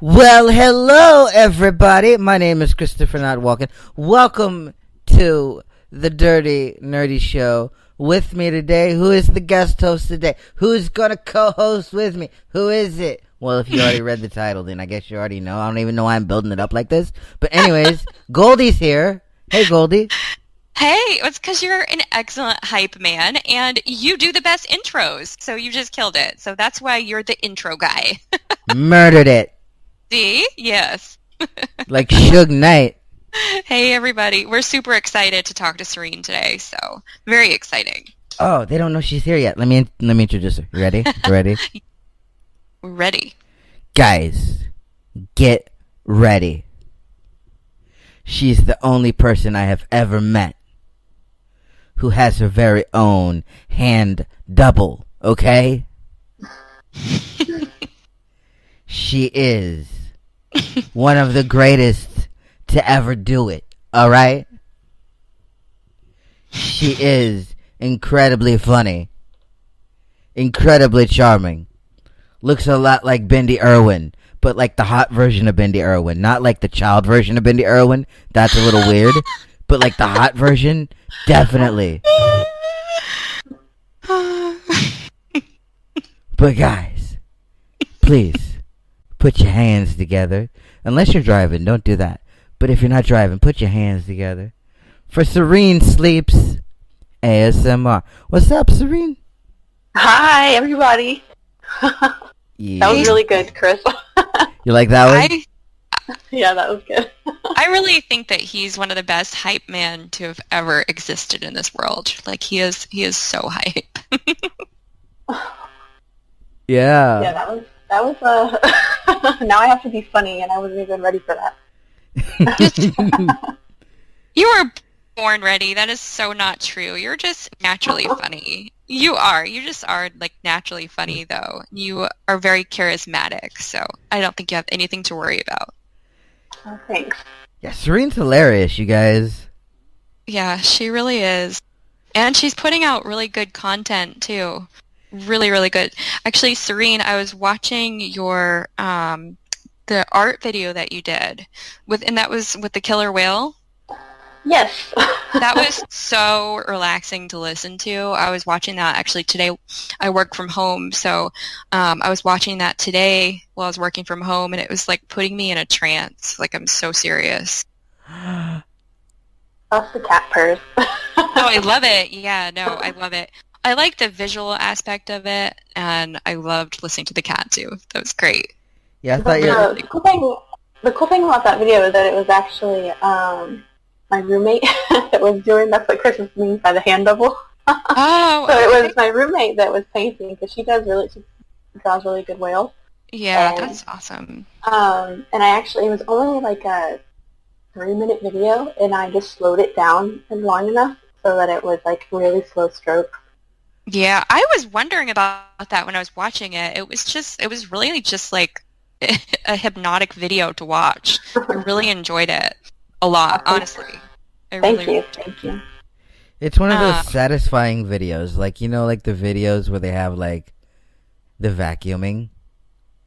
Well, hello, everybody. My name is Christopher Not Walken. Welcome to the Dirty Nerdy Show. With me today, who is the guest host today? Who's going to co-host with me? Who is it? Well, if you already read the title, then I guess you already know. I don't even know why I'm building it up like this. But anyways, Goldie's here. Hey, Goldie. Hey, it's because you're an excellent hype man, and you do the best intros, so you just killed it. So that's why you're the intro guy. Murdered it. See? Yes. Like Suge Knight. Hey, everybody. We're super excited to talk to Serene today, so very exciting. Oh, they don't know she's here yet. Let me introduce her. You ready? You ready? We're ready. Guys, get ready. She's the only person I have ever met who has her very own hand double, okay? She is one of the greatest to ever do it, alright? She is incredibly funny, incredibly charming, looks a lot like Bendy Irwin, but like the hot version of Bendy Irwin, not like the child version of Bendy Irwin. That's a little weird, but like the hot version, definitely. But guys, please put your hands together. Unless you're driving, don't do that. But if you're not driving, put your hands together for SereneSleeps ASMR. What's up, Serene? Hi, everybody. Yeah. That was really good, Chris. You like that one? Yeah, that was good. I really think that he's one of the best hype men to have ever existed in this world. Like, he is so hype. Yeah. Yeah, that was now I have to be funny, and I wasn't even ready for that. You were born ready. That is so not true. You're just naturally funny. You just are like naturally funny, though. You are very charismatic, so I don't think you have anything to worry about. Oh, thanks. Yeah, Serene's hilarious, you guys. Yeah, she really is. And she's putting out really good content, too. Really, really good. Actually, Serene, I was watching your the art video that you did and that was with the killer whale. Yes. That was so relaxing to listen to. I was watching that actually today. I work from home, so I was watching that today while I was working from home, and it was like putting me in a trance. Like, I'm so serious. That's the cat purrs. Oh, I love it. Yeah, no, I love it. I like the visual aspect of it, and I loved listening to the cat too. That was great. Yeah, I thought you were... The cool thing about that video is that it was actually my roommate that was doing. That's what Chris means by the hand double. Oh, so it was my roommate that was painting, because she draws really good whales. Yeah, that's awesome. And it was only like a 3-minute video, and I just slowed it down long enough so that it was like really slow stroke. Yeah, I was wondering about that when I was watching it. It was really just like a hypnotic video to watch. I really enjoyed it a lot, honestly. Thank you. It's one of those satisfying videos, like, you know, like the videos where they have like the vacuuming.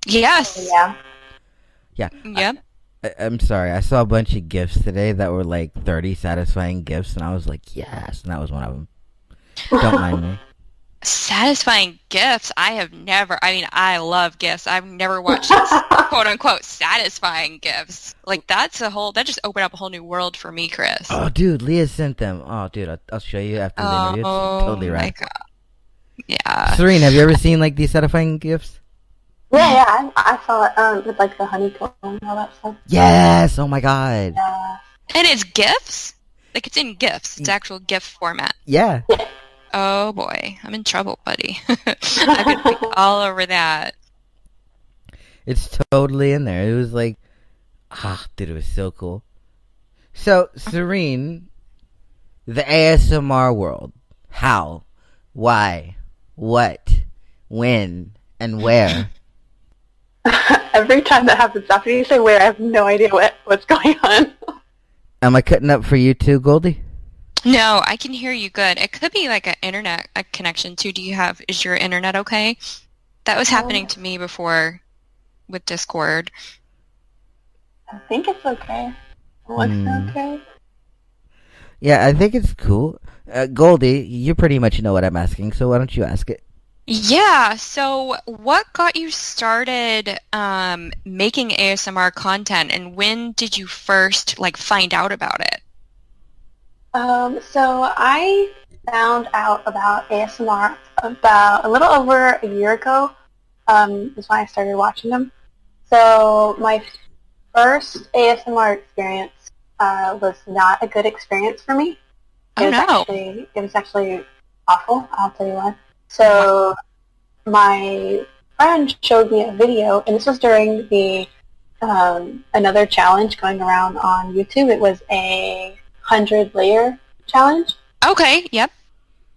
Yes. Yeah. Yeah. Yep. I'm sorry. I saw a bunch of GIFs today that were like 30 satisfying GIFs, and I was like, yes, and that was one of them. Don't mind me. Satisfying gifts? I love gifts. I've never watched quote-unquote satisfying gifts. Like, that just opened up a whole new world for me, Chris. Oh, dude, Leah sent them. Oh, dude, I'll show you after the interview. It's totally right. My God. Yeah. Serene, have you ever seen like these satisfying GIFs? Yeah, I saw it with like the honeycomb and all that stuff. Yes! Oh my God. Yeah. And it's GIFs? Like, it's in GIFs. It's actual GIF format. Yeah. Oh boy, I'm in trouble, buddy. I could be all over that. It's totally in there. It was like, dude, it was so cool. So, Serene, the ASMR world. How? Why? What? When? And where? Every time that happens, after you say where, I have no idea what's going on. Am I cutting up for you too, Goldie? No, I can hear you good. It could be like a connection too. Is your internet okay? That was happening to me before with Discord. I think it's okay. It looks okay. Yeah, I think it's cool. Goldie, you pretty much know what I'm asking, so why don't you ask it? Yeah, so what got you started making ASMR content, and when did you first find out about it? So I found out about ASMR about a little over a year ago. Is when I started watching them. So my first ASMR experience was not a good experience for me. It was actually awful. I'll tell you why. So my friend showed me a video, and this was during the another challenge going around on YouTube. It was a 100-layer challenge. Okay, yep.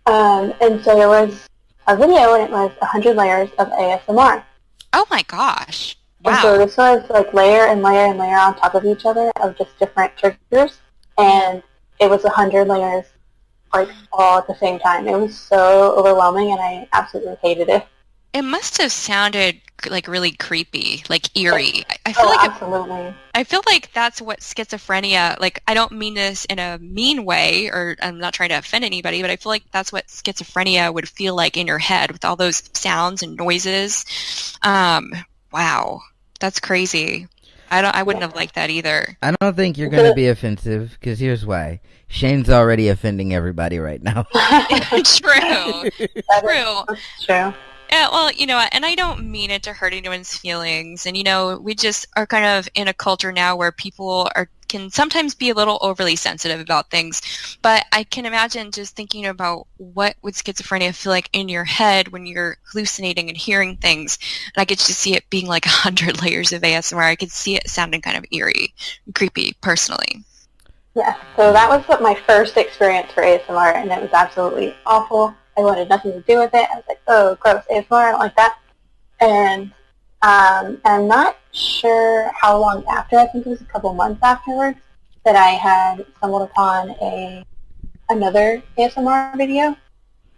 And so there was a video, and it was 100 layers of ASMR. Oh my gosh. Wow. And so this was layer and layer and layer on top of each other of just different triggers, and it was 100 layers all at the same time. It was so overwhelming, and I absolutely hated it. It must have sounded really creepy, eerie. I feel absolutely. I feel like that's what schizophrenia, I don't mean this in a mean way, or I'm not trying to offend anybody, but I feel like that's what schizophrenia would feel like in your head with all those sounds and noises. Wow. That's crazy. I wouldn't have liked that either. I don't think you're going to be offensive, because here's why. Shane's already offending everybody right now. True. That's true. Yeah, well, and I don't mean it to hurt anyone's feelings. And, we just are kind of in a culture now where people can sometimes be a little overly sensitive about things. But I can imagine just thinking about what would schizophrenia feel like in your head when you're hallucinating and hearing things. And I could just see it being 100 layers of ASMR. I could see it sounding kind of eerie and creepy, personally. Yeah, so that was my first experience for ASMR, and it was absolutely awful. I wanted nothing to do with it. I was like, oh, gross, ASMR, I don't like that. And I'm not sure how long after, I think it was a couple months afterwards, that I had stumbled upon another ASMR video.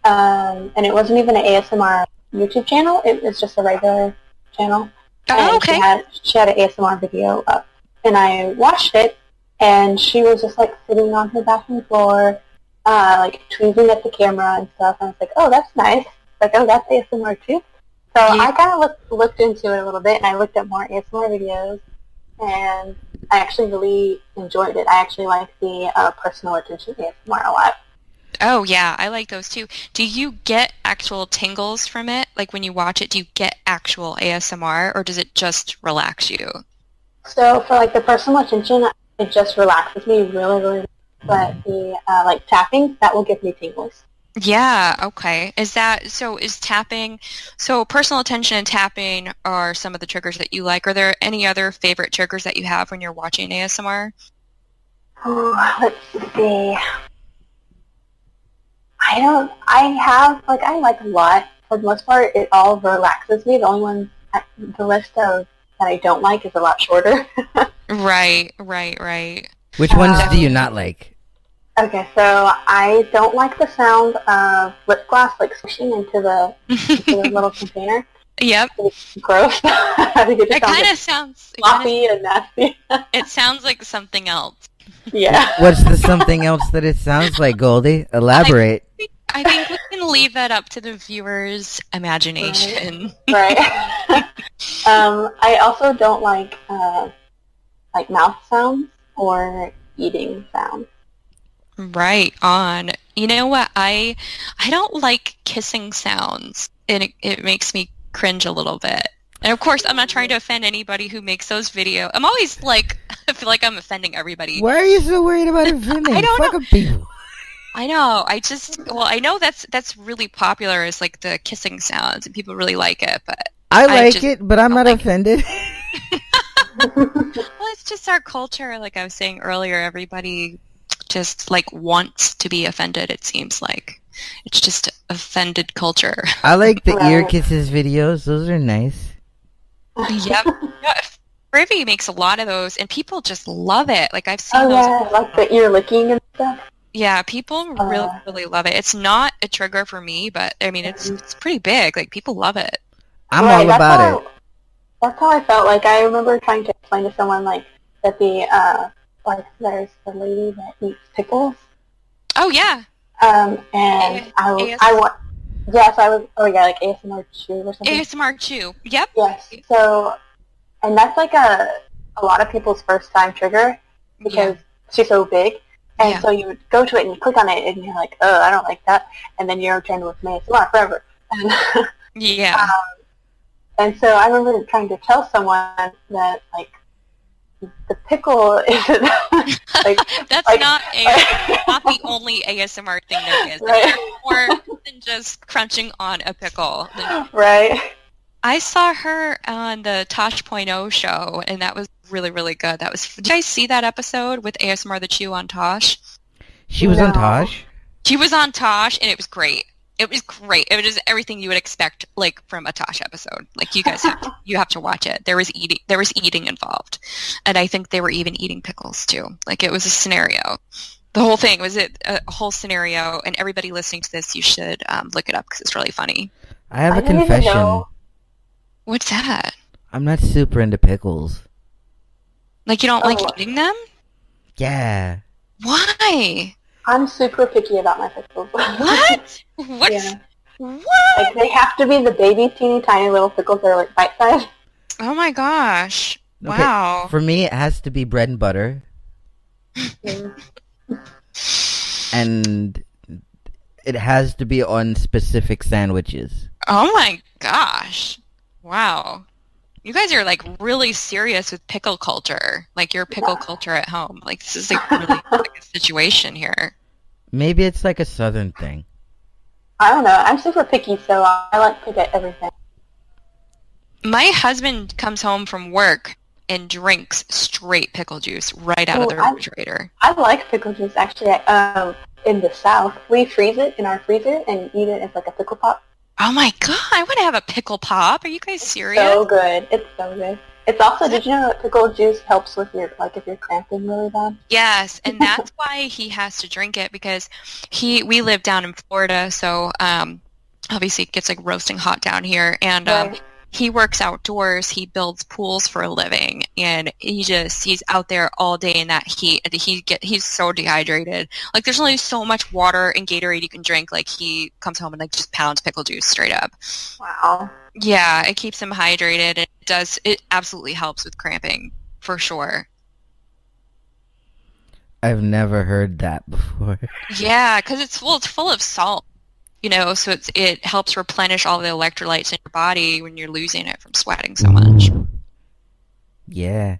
And it wasn't even an ASMR YouTube channel. It was just a regular channel. Oh, okay. She had an ASMR video up. And I watched it, and she was just sitting on her bathroom floor, tweezing at the camera and stuff. And I was like, oh, that's nice. Oh, that's ASMR too. So I kind of looked into it a little bit, and I looked at more ASMR videos, and I actually really enjoyed it. I actually like the personal attention ASMR a lot. Oh, yeah, I like those too. Do you get actual tingles from it? When you watch it, do you get actual ASMR, or does it just relax you? So for the personal attention, it just relaxes me really, really. But the tapping, that will give me tingles. Yeah, okay. Is tapping, so personal attention and tapping are some of the triggers that you like. Are there any other favorite triggers that you have when you're watching ASMR? Oh, let's see. I like a lot. For the most part, it all relaxes me. The only one, the list of that I don't like is a lot shorter. Right. Which ones do you not like? Okay, so I don't like the sound of lip gloss swishing into the little container. Yep. It's gross. I think it kind of sounds sloppy and nasty. It sounds like something else. Yeah. What's the something else that it sounds like, Goldie? Elaborate. I think we can leave that up to the viewer's imagination. Right. I also don't like mouth sounds or eating sounds. Right on. You know what? I don't like kissing sounds, and it makes me cringe a little bit. And of course, I'm not trying to offend anybody who makes those videos. I'm always I feel like I'm offending everybody. Why are you so worried about offending? I don't know. People. I know. I know that's really popular as the kissing sounds, and people really like it. But I like it, but I'm not offended. Well, it's just our culture. Like I was saying earlier, everybody just wants to be offended. It seems like it's just offended culture. I like the ear kisses videos. Those are nice. Yep. Privy makes a lot of those, and people just love it. I've seen those. Yeah, like the ear licking and stuff. Yeah, people really, really love it. It's not a trigger for me, but I mean, it's pretty big. People love it. I'm all about it. That's how I felt. I remember trying to explain to someone that that like there's the lady that eats pickles. Oh yeah. And I want. Yes, I was. Oh yeah, like ASMR Chew or something. ASMR Chew. Yep. Yes. So, and that's like a lot of people's first time trigger because she's so big, and so you would go to it and you click on it and you're like, oh, I don't like that, and then you're trying to with me ASMR forever. And yeah. And so I remember trying to tell someone that like the pickle isn't like that's like, not the only ASMR thing there is. Right. There's more than just crunching on a pickle. Right. I saw her on the Tosh.0 show, and that was really, really good. Did you guys see that episode with ASMR the Chew on Tosh? She was on Tosh? She was on Tosh, and it was great. It was great. It was just everything you would expect, like from a Tosh episode. Like you guys have to watch it. There was eating involved, and I think they were even eating pickles too. Like it was a scenario. The whole thing was a whole scenario, and everybody listening to this, you should look it up because it's really funny. I have a confession. What's that? I'm not super into pickles. Like you don't like eating them? Yeah. Why? I'm super picky about my pickles. What? What? Yeah. What? Like they have to be the baby, teeny tiny little pickles that are like bite sized. Oh my gosh! Okay, Wow. for me, it has to be bread and butter, and it has to be on specific sandwiches. Oh my gosh! Wow. You guys are like really serious with pickle culture. Like your pickle culture at home. Like this is like really like a situation here. Maybe it's like a southern thing. I don't know. I'm super picky, so I like to get everything. My husband comes home from work and drinks straight pickle juice right out of the refrigerator. I like pickle juice actually. In the South, we freeze it in our freezer and eat it as like a pickle pop. Oh my god, I want to have a pickle pop. Are you guys serious? So good. It's so good. It's also, did you know that pickle juice helps with your, like, if you're cramping really bad? Yes, and that's why he has to drink it because we live down in Florida, so obviously it gets like roasting hot down here, and he works outdoors. He builds pools for a living, and he's out there all day in that heat. And he's so dehydrated. Like there's only so much water and Gatorade you can drink. Like he comes home and like just pounds pickle juice straight up. Wow. Yeah, it keeps him hydrated. It absolutely helps with cramping for sure. I've never heard that before. Yeah, because it's full of salt. You know, so it helps replenish all the electrolytes in your body when you're losing it from sweating so much. Yeah.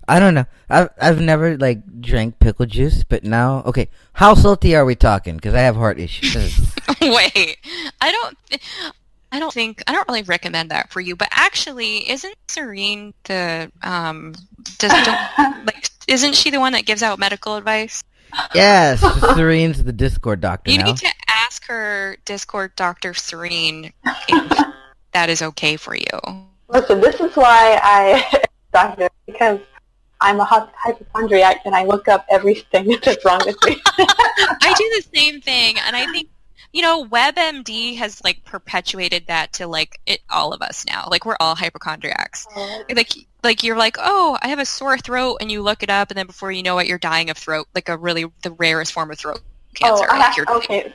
I don't know. I've never like drank pickle juice, but now, okay, how salty are we talking? Because I have heart issues. Wait, I don't really recommend that for you. But actually, isn't Serene isn't she the one that gives out medical advice? Yes, Serene's the Discord doctor You now. need to ask her Discord Dr. Serene if that is okay for you. Listen, this is why I doctor, because I'm a hypochondriac and I look up everything that's wrong with me. I do the same thing, and I think, you know, WebMD has like perpetuated that to like all of us now. Like we're all hypochondriacs. Like you're like, oh, I have a sore throat, and you look it up, and then before you know it, you're dying of throat, like the rarest form of throat cancer. Okay.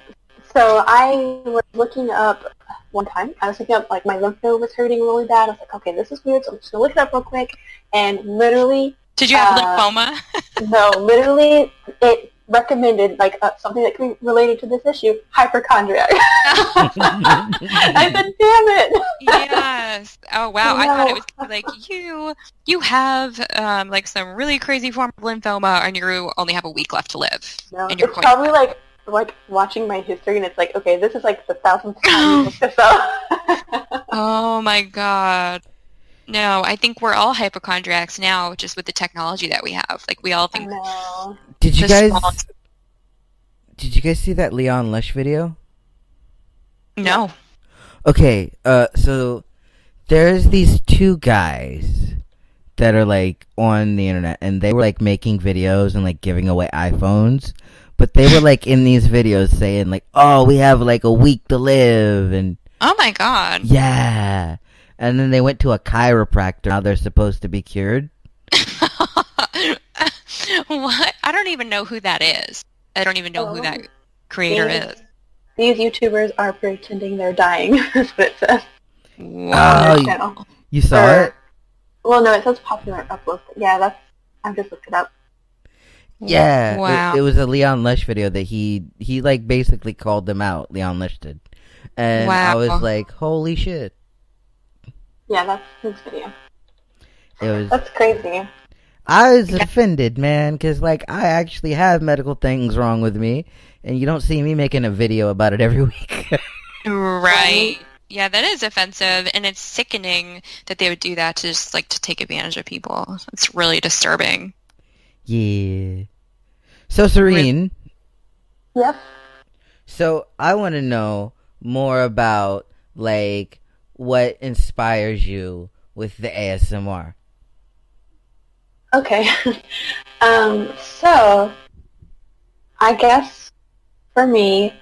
So I was looking up one time. I was looking up like my lymph node was hurting really bad. I was like, okay, this is weird, so I'm just gonna look it up real quick. And literally, did you have lymphoma? No, literally, it recommended like something that could be related to this issue, hypochondriac. I said, damn it. Yes. Oh wow. I thought it was like you have like some really crazy form of lymphoma, and you only have a week left to live. No, it's probably like watching my history, and it's like, okay, this is like the 1,000th time you looked this up. Oh my god. No, I think we're all hypochondriacs now, just with the technology that we have. Like we all think. Did you guys see that Leon Lush video? No. Okay, so there's these two guys that are like on the internet, and they were like making videos and like giving away iPhones, but they were like in these videos saying like, oh, we have like a week to live, and oh my god. Yeah. And then they went to a chiropractor. Now they're supposed to be cured. What? I don't even know who that is. I don't even know who that creator these, is. these YouTubers are pretending they're dying. That's what it says on Oh, their channel. you saw it? Well, no, it says popular uploads. Yeah, I've just looked it up. Yeah, Wow. it was a Leon Lesh video that he like basically called them out. Leon Lesh did, and I was Wow. like, holy shit! Yeah, that's his video. It was. That's crazy. I was offended, man, because like I actually have medical things wrong with me, and you don't see me making a video about it every week. Right. Yeah, that is offensive, and it's sickening that they would do that to just like to take advantage of people. It's really disturbing. Yeah. So Serene, Yep. so I want to know more about like what inspires you with the ASMR. Okay. So I guess for me,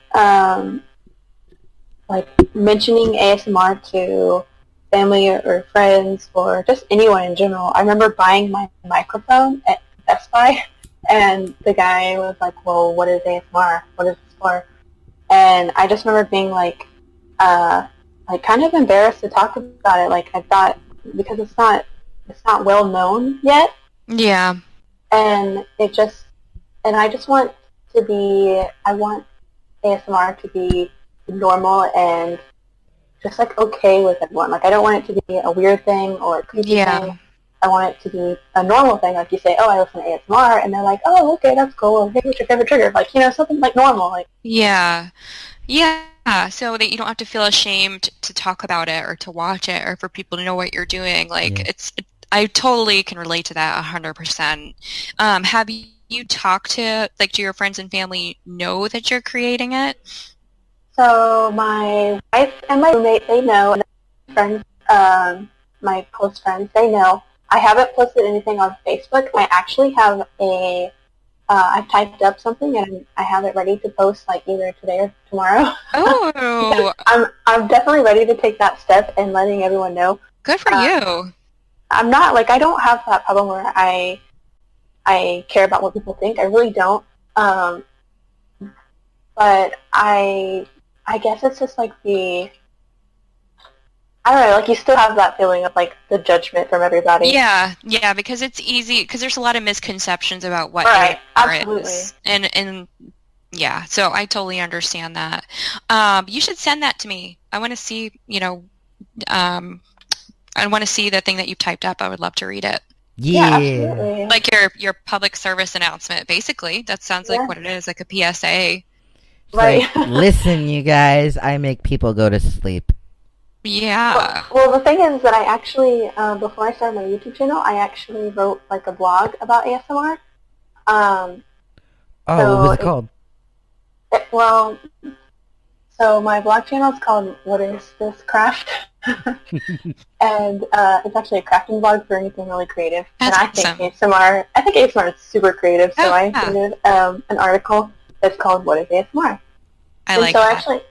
like mentioning ASMR to family or friends or just anyone in general. I remember buying my microphone at Best Buy, and the guy was like, "Well, what is ASMR? What is this for?" And I just remember being like kind of embarrassed to talk about it. Like I thought because it's not well known yet, Yeah. and I just want I want ASMR to be normal and just like okay with everyone. Like I don't want it to be a weird thing or a creepy Yeah. thing. I want it to be a normal thing. Like you say, oh, I listen to ASMR, and they're like, oh, okay, that's cool. Or, hey, what's your favorite trigger? Like something like normal. Like Yeah. Yeah. So that you don't have to feel ashamed to talk about it or to watch it or for people to know what you're doing. Like Yeah. I totally can relate to that 100%. Have you talked to your friends and family know that you're creating it? so, my wife and my roommate they know, and friends, my close friends they know. I haven't posted anything on Facebook. I actually have I've typed up something and I have it ready to post like either today or tomorrow. Oh, I'm definitely ready to take that step and letting everyone know. good for you. I'm not like I don't have that problem where I care about what people think. I really don't. But I guess it's just like I don't know, like you still have that feeling of like the judgment from everybody. Yeah, because it's easy because there's a lot of misconceptions about what Right, ASMR absolutely. is, and yeah, so I totally understand that. You should send that to me. I want to see, I want to see the thing that you typed up. I would love to read it. Yeah, Yeah. absolutely. Like your public service announcement, basically. That sounds like Yeah. what it is, like a PSA. It's Right. like, listen, you guys, I make people go to sleep. Yeah. Well, the thing is that I actually, before I started my YouTube channel, I actually wrote like a blog about ASMR. Oh, So what was it called? Well, so my blog channel is called What Is This Craft? And it's actually a crafting blog for anything really creative. That's and awesome. I think ASMR is super creative, so Oh, I yeah. included an article that's called What Is ASMR? I like so that. actually,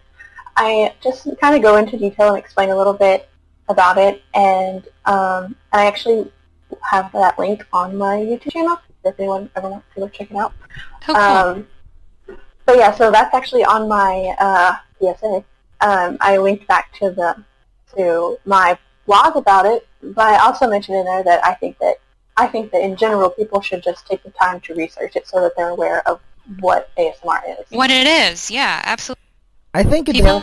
I just kind of go into detail and explain a little bit about it, and I actually have that link on my YouTube channel if anyone ever wants to go check it out. Oh, cool. But yeah, so that's actually on my PSA. I linked back to my blog about it, but I also mentioned in there that I think that in general people should just take the time to research it so that they're aware of what ASMR is. What it is, yeah, absolutely. I think it's People-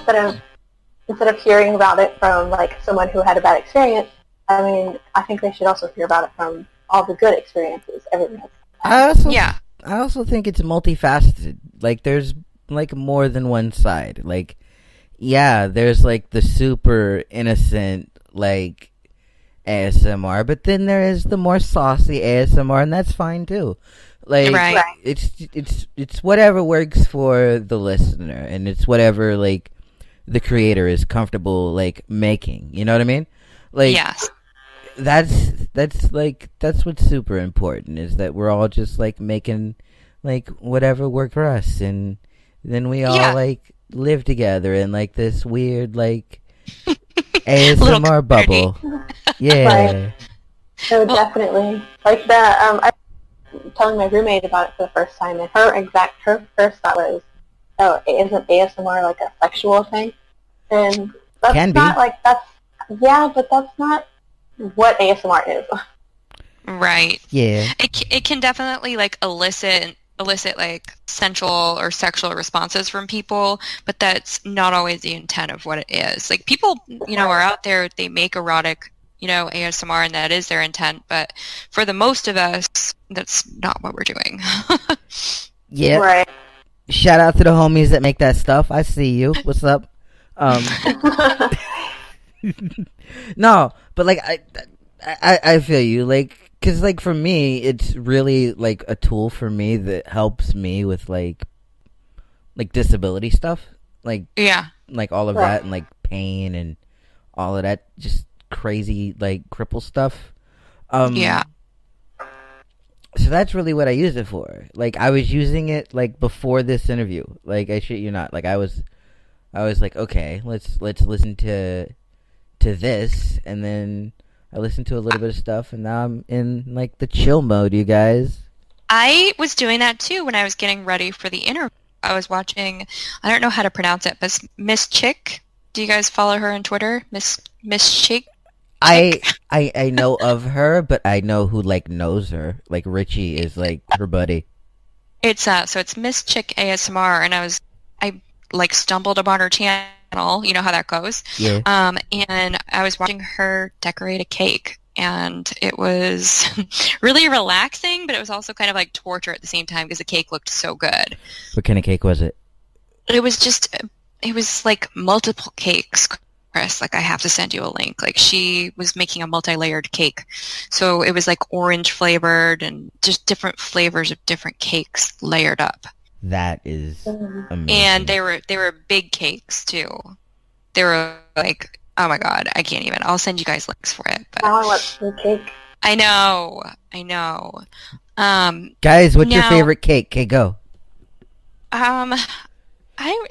Instead of hearing about it from like someone who had a bad experience, I mean, I think they should also hear about it from all the good experiences everyone has. I also think it's multifaceted. Like there's like more than one side. Like yeah, there's like the super innocent like ASMR, but then there is the more saucy ASMR, and that's fine too. Like Right. it's whatever works for the listener, and it's whatever like the creator is comfortable like making. You know what I mean? Like Yes. that's what's super important, is that we're all just like making like whatever worked for us, and then we all Yeah. like live together in like this weird like Little ASMR bubble. Yeah. Right. So Well- definitely, like telling my roommate about it for the first time, and her first thought was, "Oh, isn't ASMR like a sexual thing?" And that's Can not be. like that's but that's not what ASMR is. Right. Yeah. It can definitely like elicit like sensual or sexual responses from people, but that's not always the intent of what it is. Like people, are out there, they make erotic, ASMR, and that is their intent, but for the most of us, that's not what we're doing. Yeah. Right. Shout out to the homies that make that stuff. I see you. What's up? No, but like I feel you. Like, cause like for me, it's really like a tool for me that helps me with like disability stuff. Like Yeah. like all of that and like pain and all of that just crazy like cripple stuff. Yeah. So that's really what I use it for. Like I was using it like before this interview. Like I shit you not. Like I was like, okay, let's listen to this, and then I listened to a little bit of stuff, and now I'm in like the chill mode, you guys. I was doing that too when I was getting ready for the interview. I was watching, I don't know how to pronounce it, but Miss Chick. Do you guys follow her on Twitter? Miss Chick? I know of her, but I know who like knows her. Like Richie is like her buddy. It's it's Miss Chick ASMR, and I like stumbled upon her channel. You know how that goes. Yeah. And I was watching her decorate a cake, and it was really relaxing, but it was also kind of like torture at the same time because the cake looked so good. What kind of cake was it? It was like multiple cakes, Chris. Like I have to send you a link. Like she was making a multi-layered cake. So it was like orange flavored and just different flavors of different cakes layered up. That is amazing. And they were big cakes too. They were like, oh my god, I can't even. I'll send you guys links for it. But Now I want some cake. I know. Guys, what's your favorite cake? Okay, go. I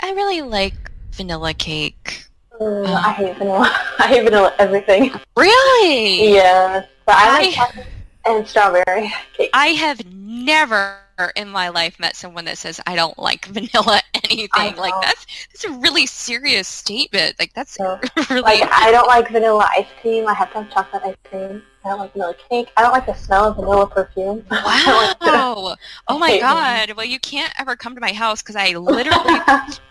really like vanilla cake. I hate vanilla. I hate vanilla everything. Really? Yeah. But I like chocolate and strawberry cake. I have never in my life met someone that says I don't like vanilla anything. Like that's a really serious statement. Like that's really like I don't like vanilla ice cream. I have to have chocolate ice cream. I don't like vanilla cake. I don't like the smell of vanilla perfume. Wow. Oh my god. Well, you can't ever come to my house because I literally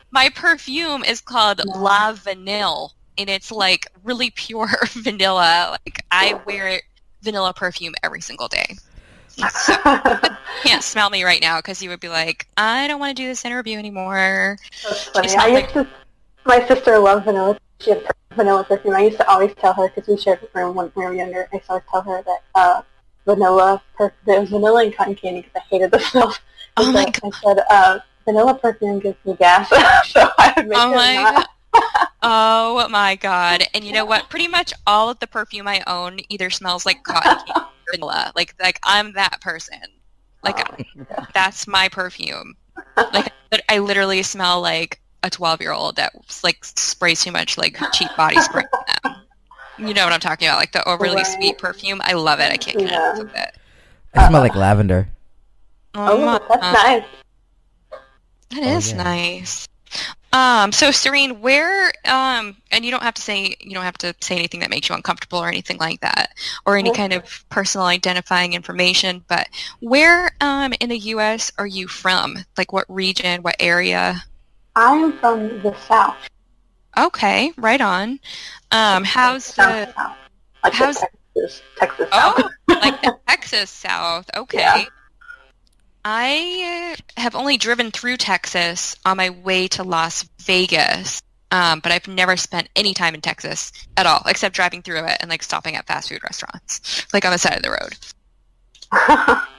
my perfume is called La Vanille, and it's like really pure vanilla. Like I wear vanilla perfume every single day. So, you can't smell me right now because you would be like, I don't want to do this interview anymore. That's funny. My sister loved vanilla. She had vanilla perfume. I used to always tell her, because we shared a room when we were younger, I used to always tell her that there was vanilla and cotton candy because I hated the smell. Oh my god. I said, vanilla perfume gives me gas. So I would make god. Oh my god. And you know what? Pretty much all of the perfume I own either smells like cotton candy or vanilla. Like I'm that person. Like that's my perfume. Like I literally smell like a 12-year-old that like sprays too much like cheap body spray on them. You know what I'm talking about? Like the overly sweet perfume. I love it. I can't get enough of it. I smell like lavender. Oh, that's nice. That is nice. So Serene, where and you don't have to say anything that makes you uncomfortable or anything like that, or any kind of personal identifying information, but where in the US are you from? Like what region, what area? I am from the South. Okay, right on. How's the South. Like Texas South. Like the Texas South. Okay. Yeah. I have only driven through Texas on my way to Las Vegas, but I've never spent any time in Texas at all, except driving through it and like stopping at fast food restaurants, like on the side of the road.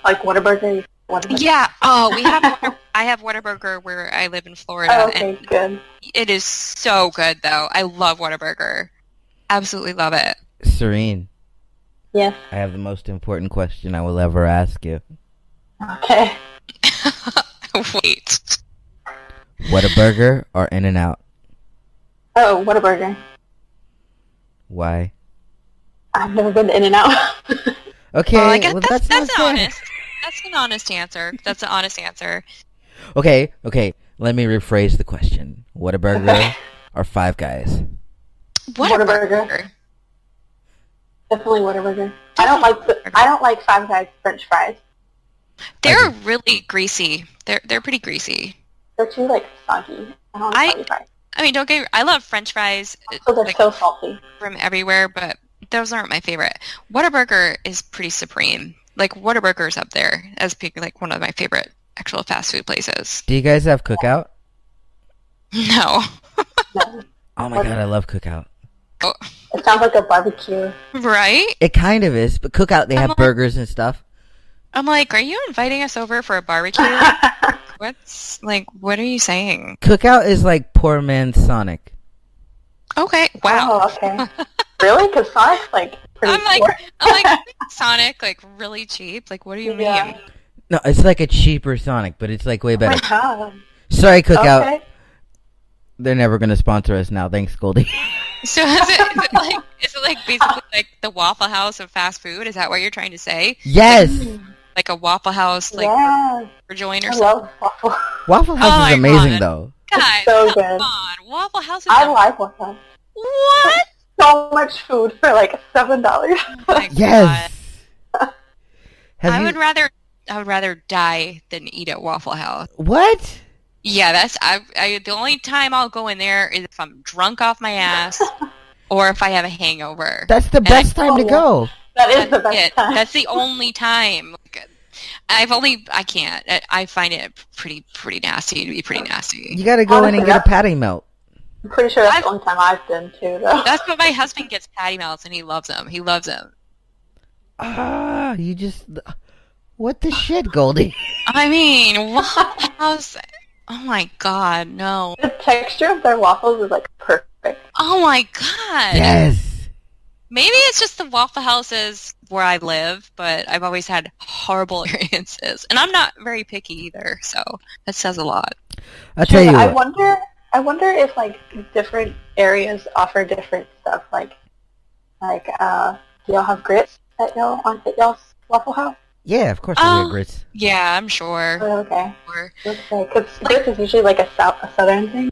Like Whataburger? Yeah. Oh, I have Whataburger where I live in Florida. Oh, okay, and good. It is so good, though. I love Whataburger. Absolutely love it. Serene. Yes. I have the most important question I will ever ask you. Okay. Wait. Whataburger or In-N-Out? Oh, Whataburger. Why? I've never been to In-N-Out. Okay, well, I guess that's honest. That's an honest answer. That's an honest answer. Okay. Let me rephrase the question. Whataburger or Five Guys? Whataburger. Definitely Whataburger. I don't like Five Guys French fries. They're really greasy. They're pretty greasy. They're too like soggy. I don't like soggy fries. I mean, I love French fries. So they're so salty from everywhere, but those aren't my favorite. Whataburger is pretty supreme. Like Whataburger's up there as like one of my favorite actual fast food places. Do you guys have Cookout? No. No. Oh my god, I love Cookout. Oh. It sounds like a barbecue. Right? It kind of is, but Cookout, they have burgers and stuff. I'm like, are you inviting us over for a barbecue? What are you saying? Cookout is like poor man's Sonic. Okay, wow. Oh, okay. Really? Because Sonic's like pretty I'm like Sonic, like really cheap. Like, what do you mean? No, it's like a cheaper Sonic, but it's like way better. Oh my god. Sorry, Cookout. Okay. They're never going to sponsor us now. Thanks, Goldie. So is it like basically like the Waffle House of fast food? Is that what you're trying to say? Yes. Like a Waffle House, like for joint or I something. love Waffle. Waffle House is amazing, though. Guys, so good. Come on, Waffle House is. I like Waffle House. What? So much food for like $7. Oh yes. I would rather die than eat at Waffle House. What? Yeah, that's the only time I'll go in there is if I'm drunk off my ass or if I have a hangover. That's the best time to go. That is the best time. That's the only time. I can't. I find it pretty nasty to be pretty nasty. You got to go in and get a patty melt. I'm pretty sure that's the only time I've been too, though. That's what my husband gets, patty melts, and he loves them. He loves them. You just... What the shit, Goldie? I mean, Waffle House... Oh my god, no. The texture of their waffles is like perfect. Oh my god. Yes. Maybe it's just the Waffle Houses where I live, but I've always had horrible experiences. And I'm not very picky either, so that says a lot. I'll tell you what. what. I wonder if like different areas offer different stuff. Like do y'all have grits at y'all's Waffle House? Yeah, of course we get grits. Yeah, I'm sure. Oh, okay. Because grits is usually like a southern thing.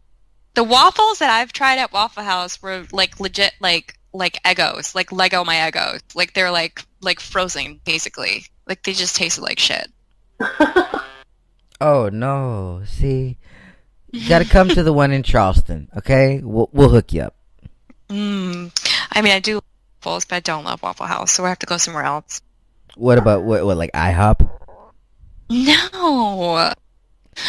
The waffles that I've tried at Waffle House were like legit like Eggos, like Lego my Eggos. Like they're like frozen basically. Like they just tasted like shit. Oh no! See, you got to come to the one in Charleston. Okay, we'll hook you up. I mean, I do love waffles, but I don't love Waffle House, so I have to go somewhere else. What about what like IHOP? No. Yeah,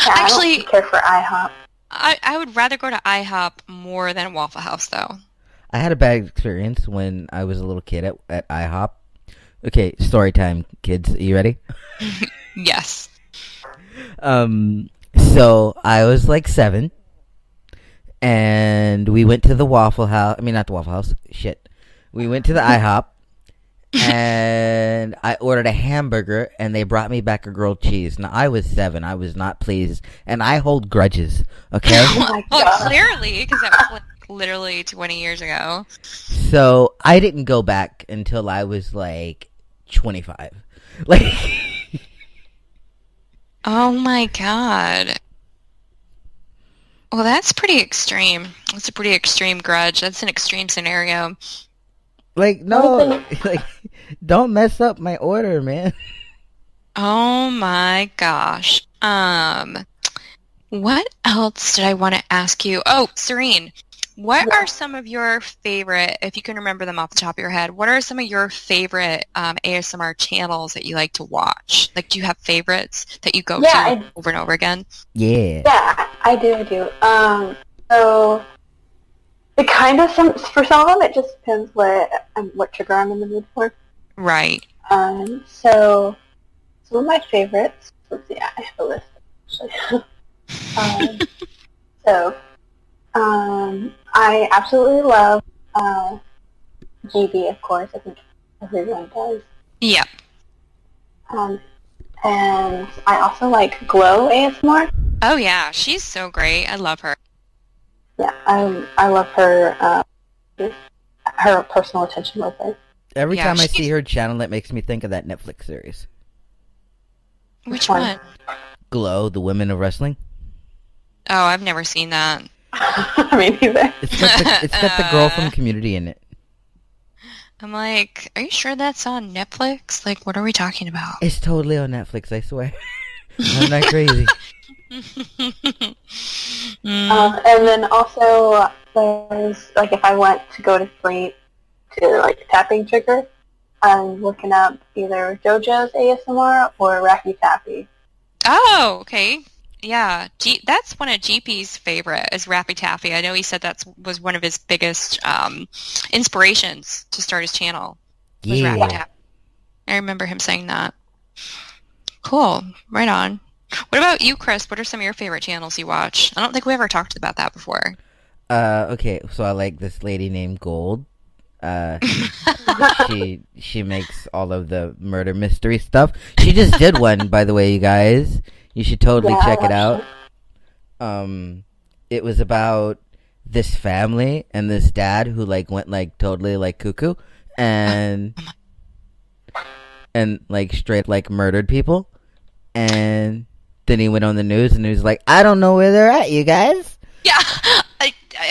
actually, I don't care for IHOP. I would rather go to IHOP more than Waffle House, though. I had a bad experience when I was a little kid at IHOP. Okay, story time, kids. Are you ready? Yes. So I was like 7, and we went to the Waffle House. I mean, not the Waffle House. Shit. We went to the IHOP, and I ordered a hamburger, and they brought me back a grilled cheese. Now, I was 7. I was not pleased, and I hold grudges, okay? Well, clearly, because that was like literally 20 years ago. So I didn't go back until I was like 25. Like... Oh my god. Well, that's pretty extreme. That's a pretty extreme grudge. That's an extreme scenario. Like, no, like, don't mess up my order, man. Oh my gosh. What else did I want to ask you? Oh, Serene, what are some of your favorite, if you can remember them off the top of your head, what are some of your favorite ASMR channels that you like to watch? Like, do you have favorites that you go to over and over again? Yeah. Yeah, I do. So it kind of for some of them it just depends what trigger I'm in the mood for. Right. So some of my favorites. Let's see, I have a list actually. I absolutely love GB, of course. I think everyone does. Yep. And I also like Glow ASMR. Oh yeah, she's so great. I love her. Yeah, I love her. Her personal attention with her. Every time I see her channel, it makes me think of that Netflix series. Which one? Glow, the women of wrestling. Oh, I've never seen that. Me neither. It's got the girl from Community in it. I'm like, are you sure that's on Netflix? Like, what are we talking about? It's totally on Netflix, I swear. I'm not crazy. And then also, there's, like, if I want to go to sleep to, like, tapping trigger, I'm looking up either JoJo's ASMR or Racky Tappy. Oh, okay. Yeah, that's one of GP's favorite is Rappy Taffy. I know he said that was one of his biggest inspirations to start his channel. Was Yeah. Rappy Taffy. I remember him saying that. Cool. Right on. What about you, Chris? What are some of your favorite channels you watch? I don't think we ever talked about that before. Okay, so I like this lady named Gold. She makes all of the murder mystery stuff. She just did one, by the way, you guys. You should totally check it out. It was about this family and this dad who like went like totally like cuckoo and like straight like murdered people, and then he went on the news and he was like, I don't know where they're at, you guys. Yeah.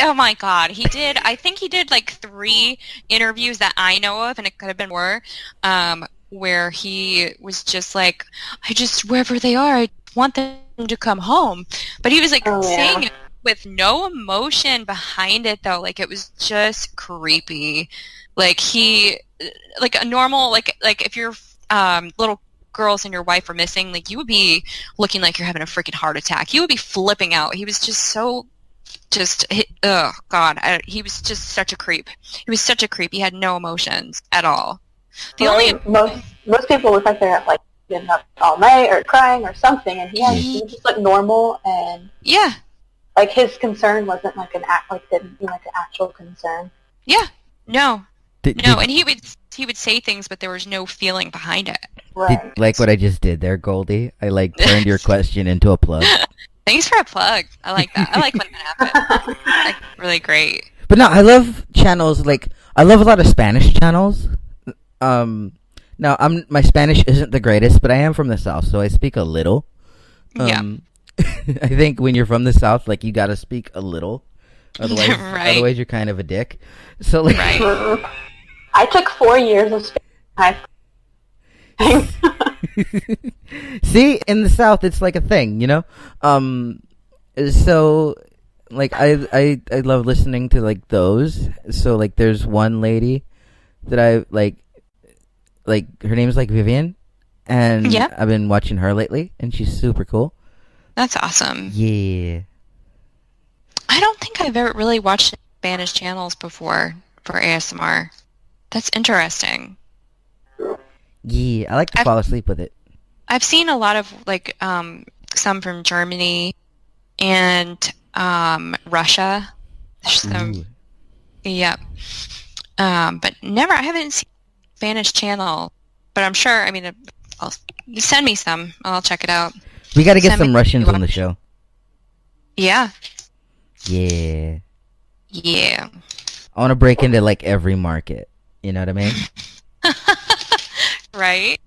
Oh my God, he did. I think he did like 3 interviews that I know of, and it could have been more, where he was just like, wherever they are, I want them to come home. But he was like saying it with no emotion behind it, though. Like, it was just creepy. Like, like a normal, like if your little girls and your wife are missing, like, you would be looking like you're having a freaking heart attack. You would be flipping out. He was just so... oh God, he was just such a creep. He was such a creep. He had no emotions at all. Most people look like they're like getting up all night or crying or something, and he just looked normal, and yeah, like his concern wasn't like didn't seem like an actual concern. Yeah, no, and he would say things, but there was no feeling behind it. Right. Like what I just did there, Goldie. I like turned your question into a plug. Thanks for a plug. I like that. I like when that happens. Like, really great. But no, I love channels like I love a lot of Spanish channels. Now my Spanish isn't the greatest, but I am from the South, so I speak a little. Yeah. I think when you're from the South, like you gotta speak a little, otherwise, right. Otherwise you're kind of a dick. So like, right. I took 4 years of Spanish in high school. See, in the South, it's like a thing, you know. So like I love listening to like those. So like, there's one lady that I like her name is like Vivian, and I've been watching her lately, and she's super cool. That's awesome. Yeah. I don't think I've ever really watched Spanish channels before for ASMR. That's interesting. Yeah, I like to fall asleep with it. I've seen a lot of like some from Germany and Russia. There's some, but I haven't seen a Spanish channel. But I'm sure. I mean, send me some. I'll check it out. We got to get some Russians on the show. Yeah. Yeah. Yeah. I want to break into like every market. You know what I mean? Right.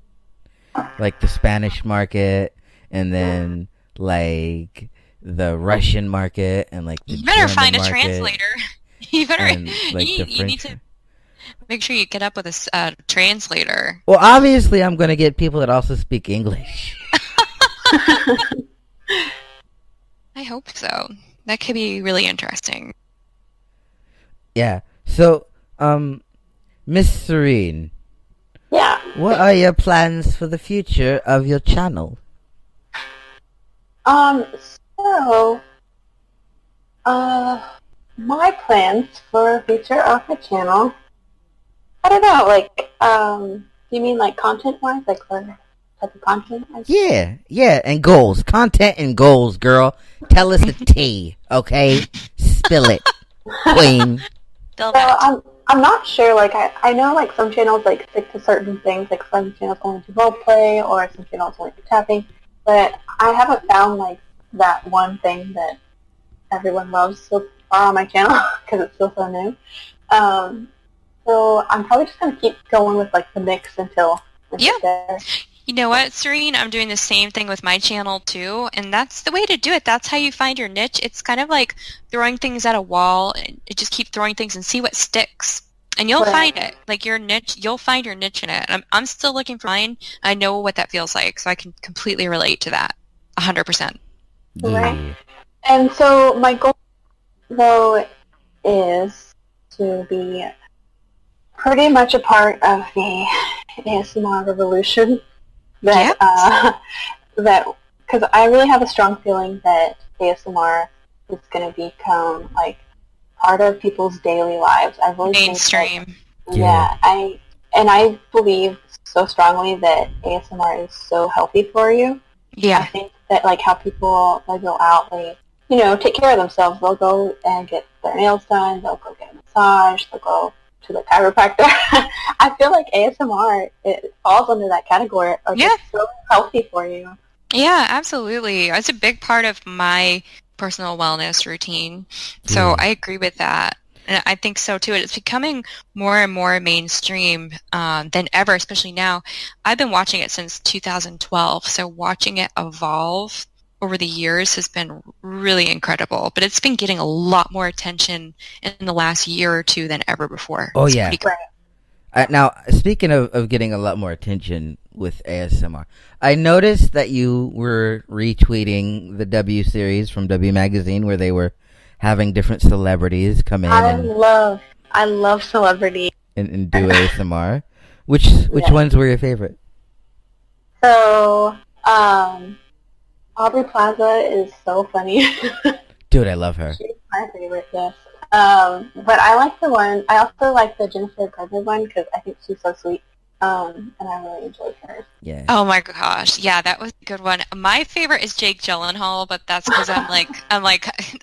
Like the Spanish market, and then like the Russian market, and like the you better German find a market, translator. You better. and, like, you need to make sure you get up with a translator. Well, obviously, I'm gonna get people that also speak English. I hope so. That could be really interesting. Yeah. So, Miss Serene. Yeah. What are your plans for the future of your channel? My plans for the future of the channel, I don't know, like, do you mean like content-wise, like for type of content? Yeah, and goals. Content and goals, girl. Tell us the tea, okay? Spill it, queen. Spill that. I'm not sure, like, I know, like, some channels, like, stick to certain things, like, some channels only do roleplay, or some channels only do tapping, but I haven't found, like, that one thing that everyone loves so far on my channel, because it's still so new. So I'm probably just going to keep going with, like, the mix until Yeah. there. You know what, Serene? I'm doing the same thing with my channel too, and that's the way to do it. That's how you find your niche. It's kind of like throwing things at a wall and you just keep throwing things and see what sticks. And you'll Right. find it. Like your niche, you'll find your niche in it. I'm still looking for mine. I know what that feels like, so I can completely relate to that. 100%. Right. Yeah. And so my goal, though, is to be pretty much a part of the ASMR revolution. That that because I really have a strong feeling that ASMR is going to become like part of people's daily lives. I really Mainstream. think that, yeah, I believe so strongly that ASMR is so healthy for you. I Yeah. think that like how people they go out, they take care of themselves. They'll go and get their nails done. They'll go get a massage. They'll go to the chiropractor. I feel like ASMR it falls under that category of Yeah. it's so healthy for you. Yeah, absolutely. It's a big part of my personal wellness routine. So I agree with that. And I think so too. It's becoming more and more mainstream than ever, especially now. I've been watching it since 2012. So watching it evolve over the years has been really incredible. But it's been getting a lot more attention in the last year or two than ever before. Oh, It's yeah. pretty cool. Now, speaking of getting a lot more attention with ASMR, I noticed that you were retweeting the W series from W Magazine where they were having different celebrities come in I love celebrity. and do ASMR. Which Yeah. ones were your favorite? So, Aubrey Plaza is so funny. Dude, I love her. She's my favorite, yes. But I like the one. I also like the Jennifer Garner one because I think she's so sweet. And I really enjoyed her. Yeah. Oh my gosh, yeah, that was a good one. My favorite is Jake Gyllenhaal, but that's because I'm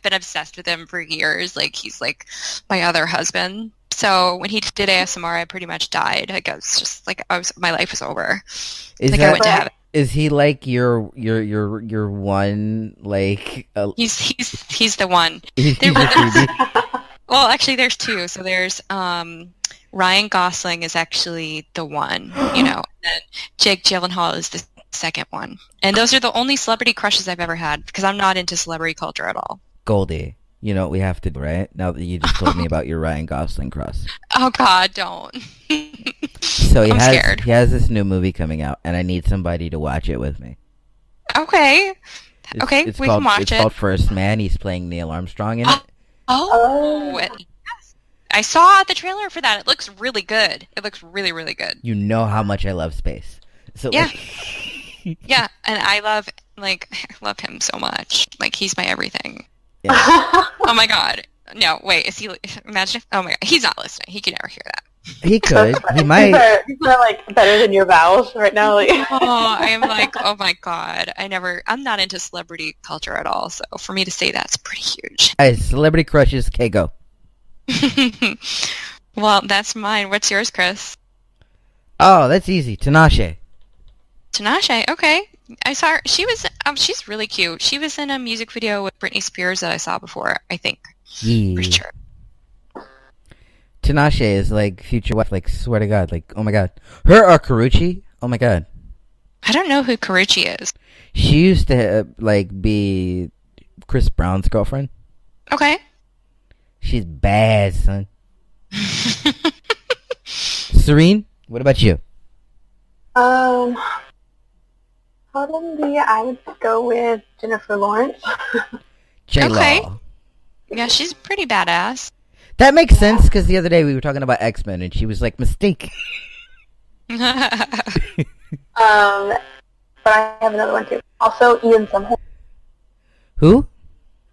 been obsessed with him for years. Like he's like my other husband. So when he did ASMR, I pretty much died. Like I was just like my life was over. Is Like I that went to heaven. is he like your one like? He's the one. He's There- your 3D? Well, actually, there's two. So there's Ryan Gosling is actually the one, and Jake Gyllenhaal is the second one. And those are the only celebrity crushes I've ever had because I'm not into celebrity culture at all. Goldie, you know what we have to do, right? Now that you just told me about your Ryan Gosling crush. Oh God, don't. So I'm scared. he has this new movie coming out, and I need somebody to watch it with me. Okay. Okay, we can watch it's it. called First Man. He's playing Neil Armstrong in it. Oh, yes. I saw the trailer for that. It looks really good. It looks really, really good. You know how much I love space. So Yeah. Yeah, and I love him so much. Like he's my everything. yeah. Oh my God. No, wait. Is he? Imagine. Oh my God. He's not listening. He could never hear that. He could. He might. These are like better than your vows right now. Like. Oh, I am like, oh my God. I'm not into celebrity culture at all. So for me to say that's pretty huge. Hey, celebrity crushes. Okay, go. Well, that's mine. What's yours, Chris? Oh, that's easy. Tinashe. Tinashe. Okay. I saw her. She's really cute. She was in a music video with Britney Spears that I saw before, I think. Yeah. Pretty sure. Tinashe is like future wife. Like, swear to God. Like, oh my God. Her or Karuchi? Oh my God. I don't know who Karuchi is. She used to be Chris Brown's girlfriend. Okay. She's bad, son. Serene, what about you? Colombia, I would go with Jennifer Lawrence. J-Law. Okay. Yeah, she's pretty badass. That makes sense because the other day we were talking about X-Men and she was like, Mystique. But I have another one too. Also, Ian Somerhalder. Who?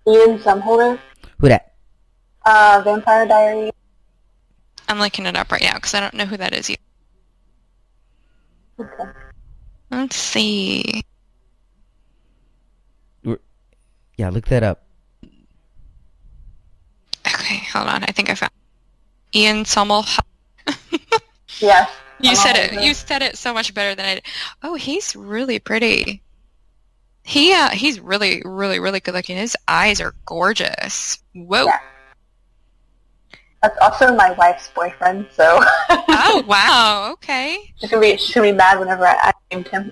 Ian Somerhalder. Who that? Vampire Diaries. I'm looking it up right now because I don't know who that is either. Okay. Let's see. Yeah, look that up. Okay, hold on. I think I found Ian Somerhalder. Yes. You said it. Somerhalder. You said it so much better than I did. Oh, he's really pretty. He's really, really, really good looking. His eyes are gorgeous. Whoa. Yeah. That's also my wife's boyfriend, so. Oh, wow. Okay. she's gonna be mad whenever I named him.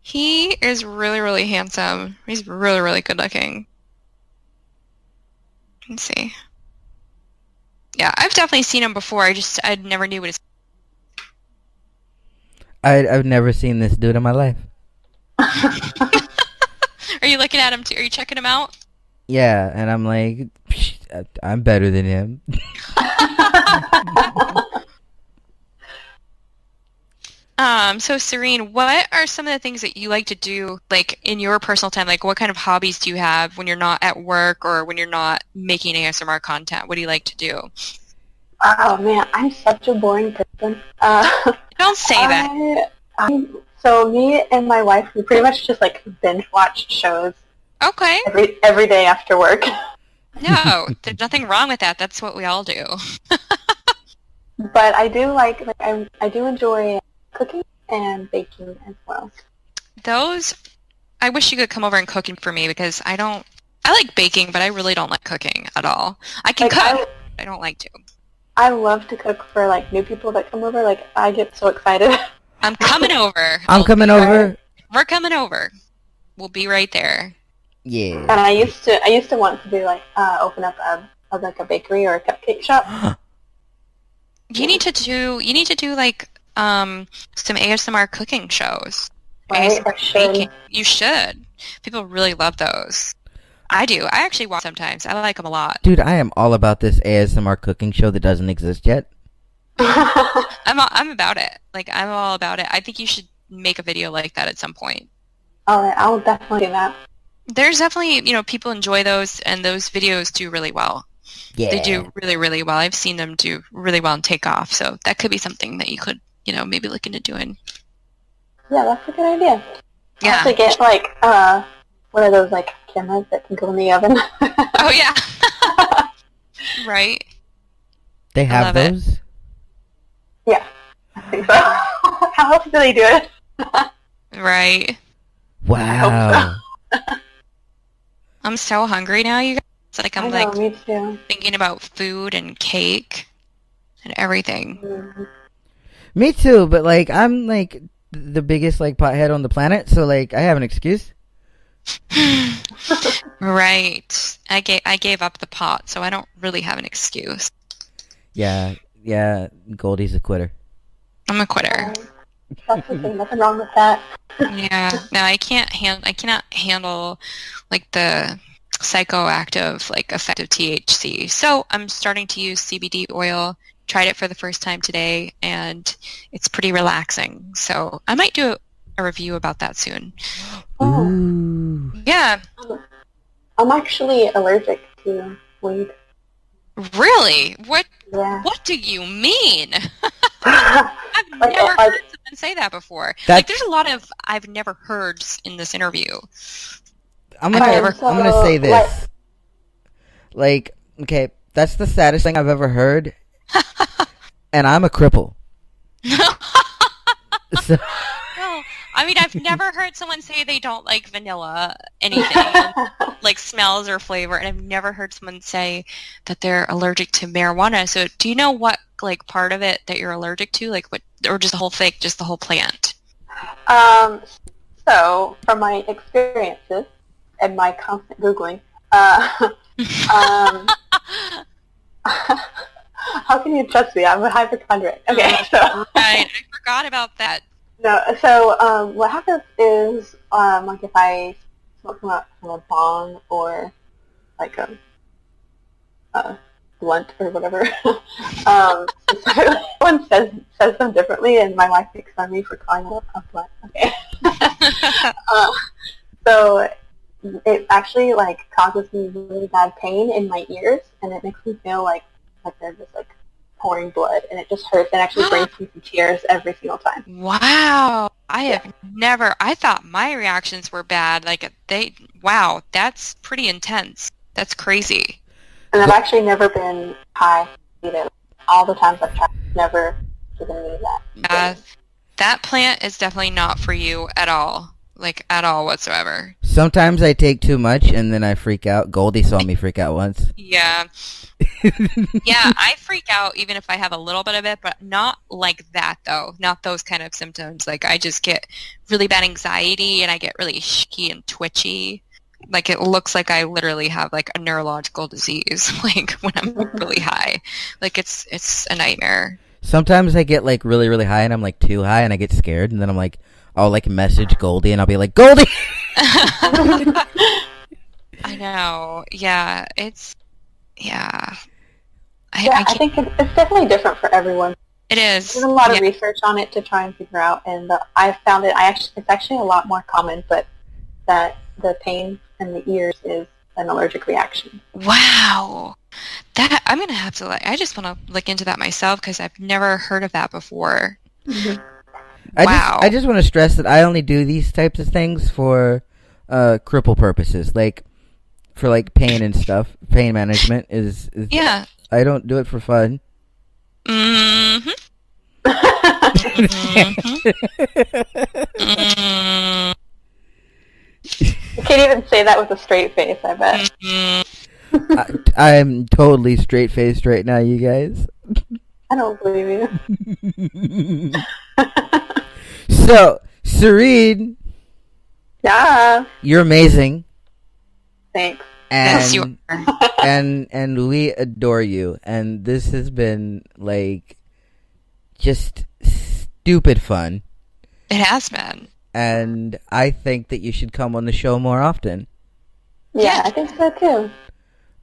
He is really, really handsome. He's really, really good looking. Let's see. Yeah, I've definitely seen him before. I never knew what his... I've never seen this dude in my life. Are you looking at him too? Are you checking him out? Yeah, and I'm like, I'm better than him. So Serene, what are some of the things that you like to do, like, in your personal time? Like, what kind of hobbies do you have when you're not at work or when you're not making ASMR content? What do you like to do? Oh man, I'm such a boring person. Don't say that. So me and my wife, we pretty much just like binge watch shows Okay. every day after work. No, there's nothing wrong with that. That's what we all do. But I do I do enjoy cooking and baking as well. Those, I wish you could come over and cook for me because I like baking, but I really don't like cooking at all. I can cook, I don't like to. I love to cook for like new people that come over. Like I get so excited. I'm coming over. I'm coming over. We're coming over. We'll be right there. Yeah. And I used to want to do like open up a bakery or a cupcake shop. You need to do like some ASMR cooking shows. Right? ASMR I should. baking. You should. People really love those. I do. I actually watch sometimes. I like them a lot. Dude, I am all about this ASMR cooking show that doesn't exist yet. I'm about it. Like, I'm all about it. I think you should make a video like that at some point. All right, I'll definitely do that. There's definitely, people enjoy those, and those videos do really well. Yeah. They do really, really well. I've seen them do really well and take off, so that could be something that you could, maybe look into doing. Yeah, that's a good idea. Yeah. I have to get like one of those like cameras that can go in the oven. Oh yeah. Right. They have those? Yeah, I think so. How else do they do it? Right. Wow. I'm so hungry now, you guys. It's like I'm I know, me too. thinking about food and cake and everything. Mm-hmm. Me too, but like I'm like the biggest like pothead on the planet, so like I have an excuse. Right. I gave up the pot, so I don't really have an excuse. Yeah, Goldie's a quitter. I'm a quitter. That's the thing. Nothing wrong with that. Yeah. No, I cannot handle like the psychoactive like effect of THC. So I'm starting to use CBD oil. Tried it for the first time today, and it's pretty relaxing. So I might do a review about that soon. Oh. Ooh. Yeah. I'm actually allergic to weed. Really? What do you mean? I've never heard someone say that before. Like, there's a lot of I've never heard in this interview. I'm gonna say this. Like, okay, that's the saddest thing I've ever heard. And I'm a cripple. So. No, I mean, I've never heard someone say they don't like vanilla anything, like smells or flavor, and I've never heard someone say that they're allergic to marijuana. So do you know what, like, part of it that you're allergic to? Like, what, or just the whole thing, just the whole plant? So, from my experiences and my constant Googling, how can you trust me? I'm a hypochondriac. Okay, so. Right, I forgot about that. No, so what happens is, like if I smoke from a bong or like a blunt or whatever, so everyone says them differently, and my wife makes fun of me for calling it a blunt. Okay. So it actually like causes me really bad pain in my ears, and it makes me feel like they're just like pouring blood, and it just hurts and actually brings me to tears every single time. Wow. I thought my reactions were bad. Like, wow, that's pretty intense. That's crazy. And I've actually never been high either. All the times I've tried, never given me that. That plant is definitely not for you at all. Like, at all whatsoever. Sometimes I take too much and then I freak out. Goldie saw me freak out once. Yeah. Yeah, I freak out even if I have a little bit of it, but not like that though. Not those kind of symptoms. Like I just get really bad anxiety and I get really shaky and twitchy. Like it looks like I literally have like a neurological disease like when I'm really high. Like it's a nightmare. Sometimes I get like really, really high and I'm like too high and I get scared and then I'm like, I'll like message Goldie and I'll be like, Goldie! I know. Yeah, yeah. I think it's definitely different for everyone. It is. There's a lot of research on it to try and figure out, and I found it's actually a lot more common, but that the pain in the ears is an allergic reaction. Wow. That I'm gonna have to I just want to look into that myself because I've never heard of that before. Mm-hmm. I just want to stress that I only do these types of things for cripple purposes, like for like pain and stuff. Pain management is yeah. I don't do it for fun. Mm-hmm. Mm-hmm. You can't even say that with a straight face, I bet. I'm totally straight-faced right now, you guys. I don't believe you. So, Serene. Yeah. You're amazing. Thanks. And, yes, you are. and we adore you. And this has been, like, just stupid fun. It has been. And I think that you should come on the show more often. Yeah, I think so too.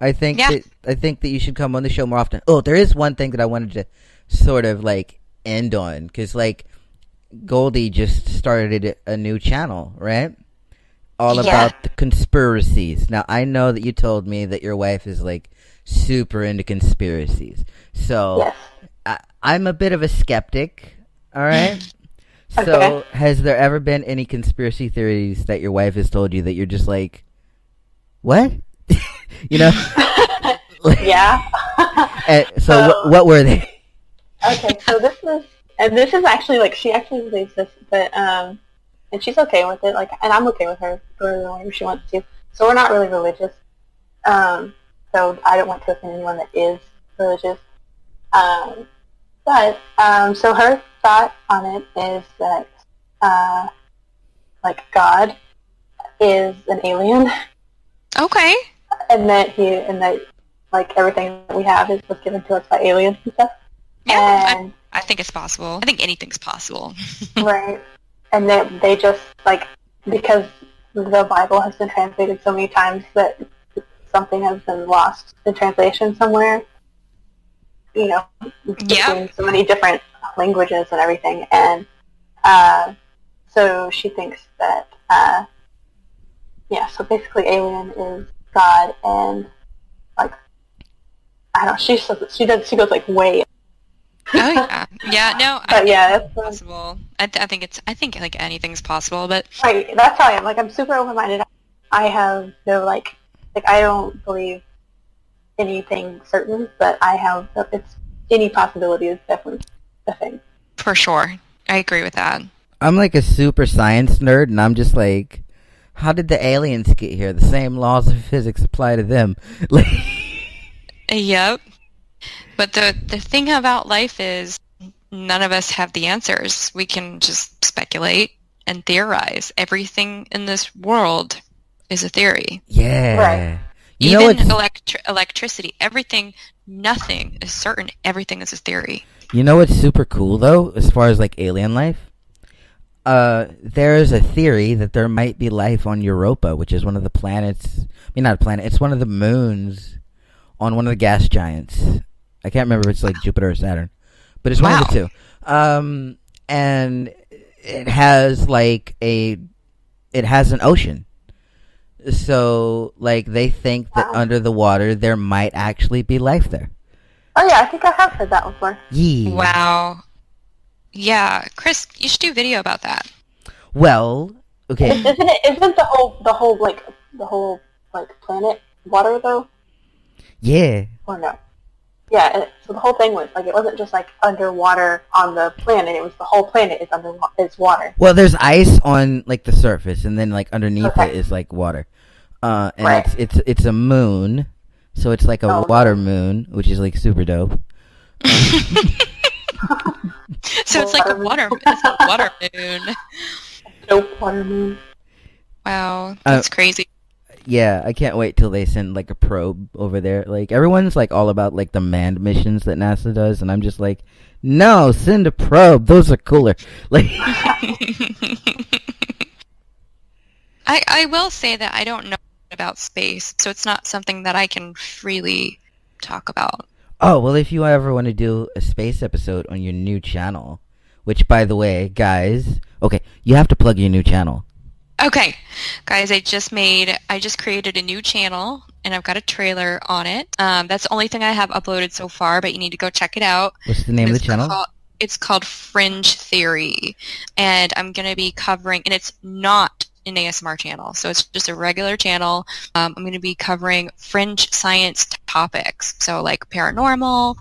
I think that you should come on the show more often. Oh, there is one thing that I wanted to sort of like end on because like Goldie just started a new channel, right? All about the conspiracies. Now I know that you told me that your wife is like super into conspiracies, so I'm a bit of a skeptic. All right. So, has there ever been any conspiracy theories that your wife has told you that you're just like, what? You know? Yeah. So what were they? Okay, so this is actually, like, she actually believes this, but, and she's okay with it, like, and I'm okay with her going wherever she wants to. So we're not really religious. So I don't want to offend anyone that is religious. So her thought on it is that, like, God is an alien. Okay. And that like, everything that we have was given to us by aliens and stuff. Yeah, and, I think it's possible. I think anything's possible. Right. And that they just, like, because the Bible has been translated so many times that something has been lost in translation somewhere. You know, between so many different languages and everything, and so she thinks that so basically alien is God, and like I don't know, she goes like way. Oh yeah, no, but it's possible. I think like anything's possible, but right, that's how I am. Like I'm super open-minded. I have no like I don't believe anything certain, but it's any possibility is definitely a thing. For sure. I agree with that. I'm like a super science nerd, and I'm just like, how did the aliens get here? The same laws of physics apply to them. Yep. But the thing about life is none of us have the answers. We can just speculate and theorize. Everything in this world is a theory. Yeah. Right. Even electricity, everything, nothing is certain. Everything is a theory. You know what's super cool, though, as far as, like, alien life? There is a theory that there might be life on Europa, which is one of the planets... I mean, not a planet. It's one of the moons on one of the gas giants. I can't remember if it's, like, Jupiter or Saturn. But it's one of the two. And it has, like, it has an ocean. So, like, they think that under the water there might actually be life there. Oh yeah, I think I have heard that before. Yeah. Wow. Yeah, Chris, you should do a video about that. Well, okay. Isn't the whole planet water though? Yeah. Or no? Yeah. So the whole thing was like it wasn't just like underwater on the planet. It was the whole planet is water. Well, there's ice on like the surface, and then like underneath it is like water. And it's a moon. So it's like a Oh. water moon, which is like super dope. So it's like a water moon. Dope water moon. Wow, that's crazy. Yeah, I can't wait till they send like a probe over there. Like everyone's like all about like the manned missions that NASA does, and I'm just like, no, send a probe. Those are cooler. Like, I will say that I don't know about space, so it's not something that I can freely talk about. oh well, if you ever want to do a space episode on your new channel, which by the way, guys, okay, you have to plug your new channel. Okay, guys, I just created a new channel, and I've got a trailer on it. That's the only thing I have uploaded so far, but you need to go check it out. What's the name of the channel? It's called Fringe Theory, and I'm going to be covering, and it's not an ASMR channel, so it's just a regular channel. I'm going to be covering fringe science topics, so like paranormal,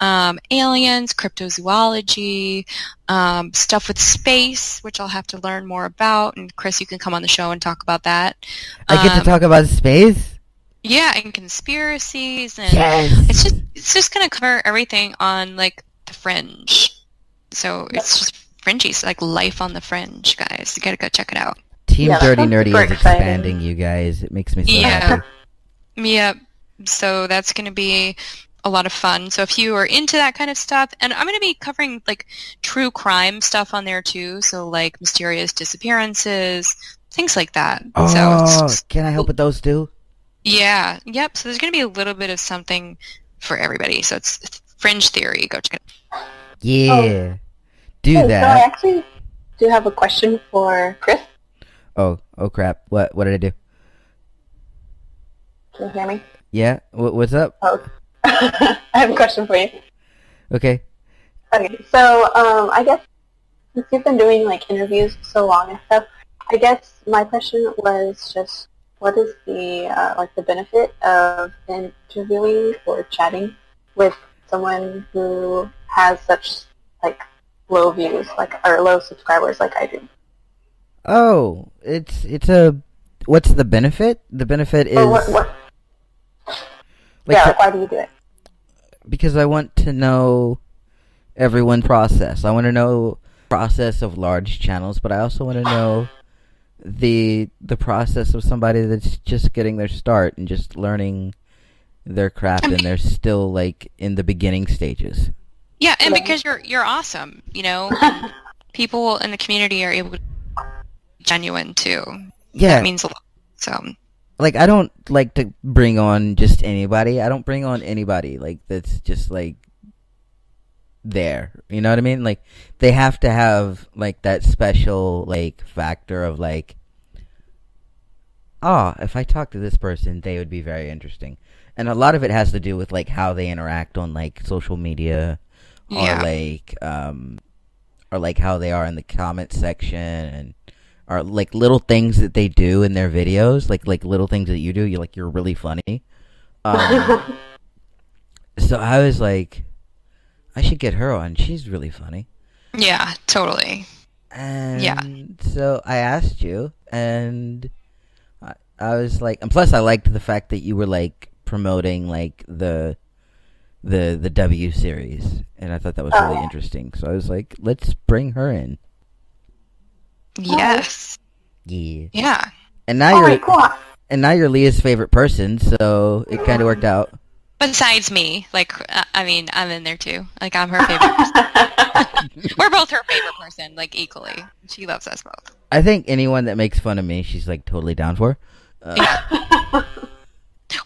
aliens, cryptozoology, stuff with space, which I'll have to learn more about. And Chris, you can come on the show and talk about that. I get to talk about space? Yeah, and conspiracies, and Yes. it's just gonna cover everything on like the fringe. So it's just fringy, it's like life on the fringe, guys. You gotta go check it out. Team Yeah, that Dirty sounds Nerdy super is exciting. expanding, you guys. It makes me so Yeah. happy. Yep. So that's gonna be a lot of fun. So if you are into that kind of stuff, and I'm going to be covering like true crime stuff on there too, so like mysterious disappearances, things like that. Oh, So can I help with those too? yeah, yep. So there's going to be a little bit of something for everybody. So it's Fringe Theory. Go check it out. Yeah. Do Hey, so I that. actually do have a question for Chris. Oh crap. What did I do? Can you hear me? Yeah? What's up? Oh. I have a question for you. Okay. Okay, so I guess since you've been doing like interviews so long and stuff, I guess my question was just what is the like the benefit of interviewing or chatting with someone who has such like low views, like or low subscribers, like I do? Oh, it's a... What's the benefit? The benefit is... Or what? Like, Yeah, like why do you do it? because I want to know everyone's process. I want to know the process of large channels, but I also want to know the process of somebody that's just getting their start and just learning their craft, and they're still like in the beginning stages. Yeah, and because you're awesome, you know, people in the community are able to be genuine too. Yeah. That means a lot. So Like, I don't like to bring on just anybody. I don't bring on anybody, like, that's just, like, there. You know what I mean? Like, they have to have, like, that special, like, factor of, like, oh, if I talk to this person, they would be very interesting. And a lot of it has to do with, like, how they interact on, like, social media, or, Yeah. like how they are in the comment section, and or like little things that they do in their videos, like little things that you do. You're really funny. So I was like, I should get her on. She's really funny. yeah, totally. And Yeah. so I asked you, and I was like, and plus I liked the fact that you were like promoting like the W series, and I thought that was really interesting. So I was like, let's bring her in. Yes. Yeah. Yeah. And now Alright, cool. you're Leah's favorite person, so it kind of worked out. Besides me, like, I mean, I'm in there too. Like, I'm her favorite person. We're both her favorite person, like, equally. She loves us both. I think anyone that makes fun of me, she's like totally down for.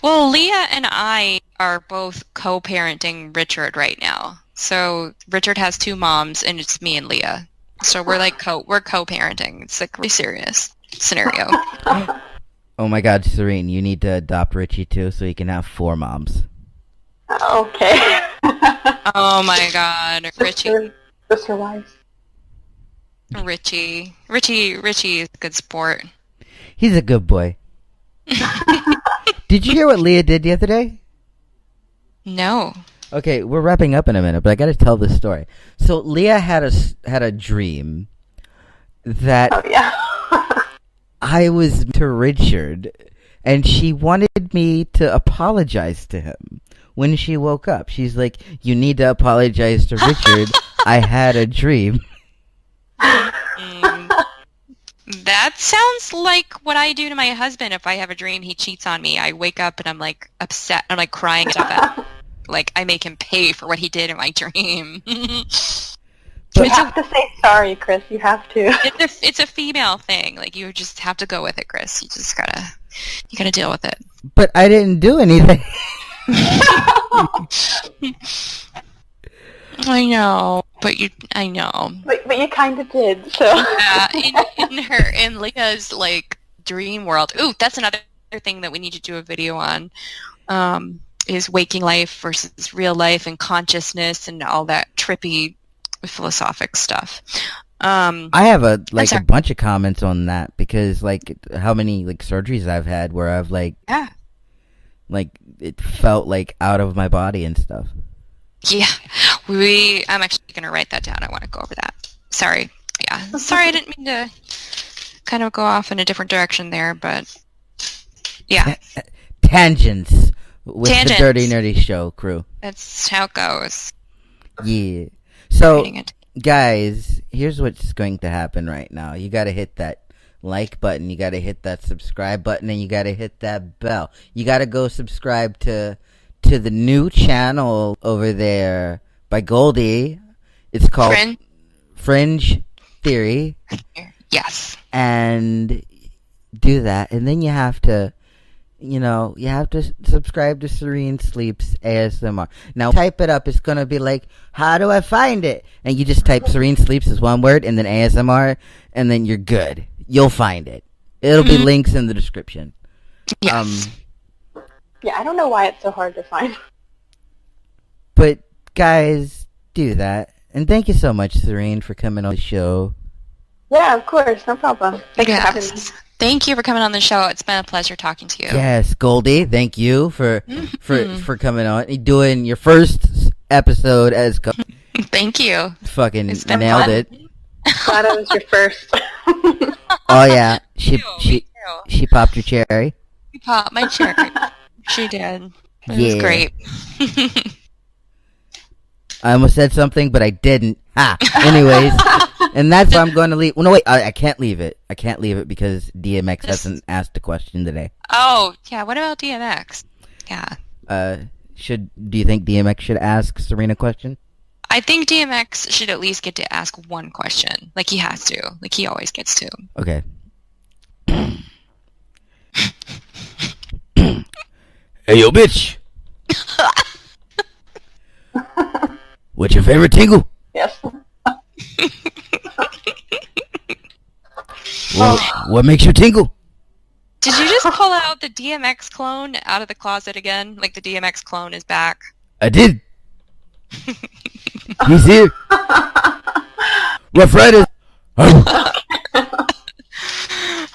Well, Leah and I are both co-parenting Richard right now. So Richard has two moms, and it's me and Leah. So we're like we're co-parenting. It's like a really serious scenario. Oh my God, Serene, you need to adopt Richie too, so he can have 4 moms. Okay. Oh my God, Richie. Sister wives. Richie is a good sport. He's a good boy. Did you hear what Leah did the other day? No. Okay, we're wrapping up in a minute, but I got to tell this story. So Leah had a dream that Oh yeah. I was to Richard and she wanted me to apologize to him when she woke up. She's like, "You need to apologize to Richard. I had a dream." That sounds like what I do to my husband if I have a dream he cheats on me. I wake up and I'm like upset. I'm like crying stuff at like I make him pay for what he did in my dream. You have to say sorry, Chris. You have to. It's a female thing. Like you just have to go with it, Chris. You just gotta deal with it. But I didn't do anything. I know, but I know. But you kind of did. So in Leah's like dream world. Ooh, that's another thing that we need to do a video on. Is waking life versus real life and consciousness and all that trippy philosophic stuff. I have a bunch of comments on that because like how many like surgeries I've had where I've like it felt like out of my body and stuff. Yeah, I'm actually going to write that down. I want to go over that. Sorry. Yeah. Sorry, I didn't mean to kind of go off in a different direction there, but yeah. Tangents with the Dirty Nerdy Show crew. That's how it goes. Yeah. So, guys, here's what's going to happen right now. You got to hit that like button. You got to hit that subscribe button, and you got to hit that bell. You got to go subscribe to the new channel over there by Goldie. It's called Fringe Theory. Yes. And do that. And then you have to subscribe to SereneSleeps ASMR. Now type it up. It's going to be like, how do I find it? And you just type SereneSleeps as one word and then ASMR and then you're good. You'll find it. It'll be links in the description. Yes. Yeah, I don't know why it's so hard to find. But, guys, do that. And thank you so much, Serene, for coming on the show. Yeah, of course. No problem. Thanks for having me. Thank you for coming on the show. It's been a pleasure talking to you. Yes, Goldie, thank you for coming on. You're doing your first episode as Thank you. Fucking nailed fun. It. Glad it was your first. Oh, yeah. She popped your cherry. She popped my cherry. She did. It was great. I almost said something, but I didn't. Anyways, and that's why I'm going to leave. Well, no, wait. I can't leave it. I can't leave it because DMX hasn't asked a question today. Oh, yeah. What about DMX? Yeah. Do you think DMX should ask Serena a question? I think DMX should at least get to ask one question. Like, he has to. Like, he always gets to. Okay. Hey, yo, bitch. What's your favorite tingle? Yes. What makes you tingle? Did you just pull out the DMX clone out of the closet again? Like the DMX clone is back? I did. He's here. Rough Riders.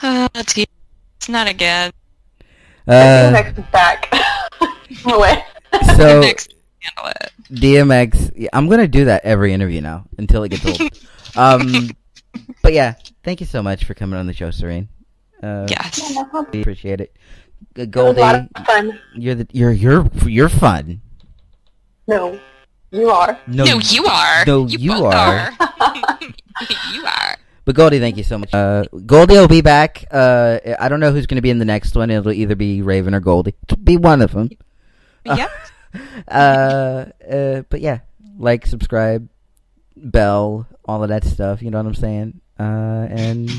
It's not again. DMX is back. Away. So DMX handle it. DMX. Yeah, I'm gonna do that every interview now until it gets old. But yeah, thank you so much for coming on the show, Serene. Yes. Yeah, no problem. We appreciate it. It Goldie, was a lot of fun. you're fun. No, you are. No, you are. No, you you both are. You are. But Goldie, thank you so much. Goldie will be back. I don't know who's going to be in the next one. It'll either be Raven or Goldie. It'll be one of them. Yep. But yeah, like, subscribe, bell, all of that stuff. You know what I'm saying? And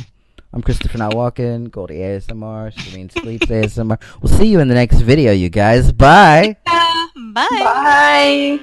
I'm Christopher Not Walking, Goldie ASMR, SereneSleeps ASMR. We'll see you in the next video, you guys. Bye. Bye. Bye.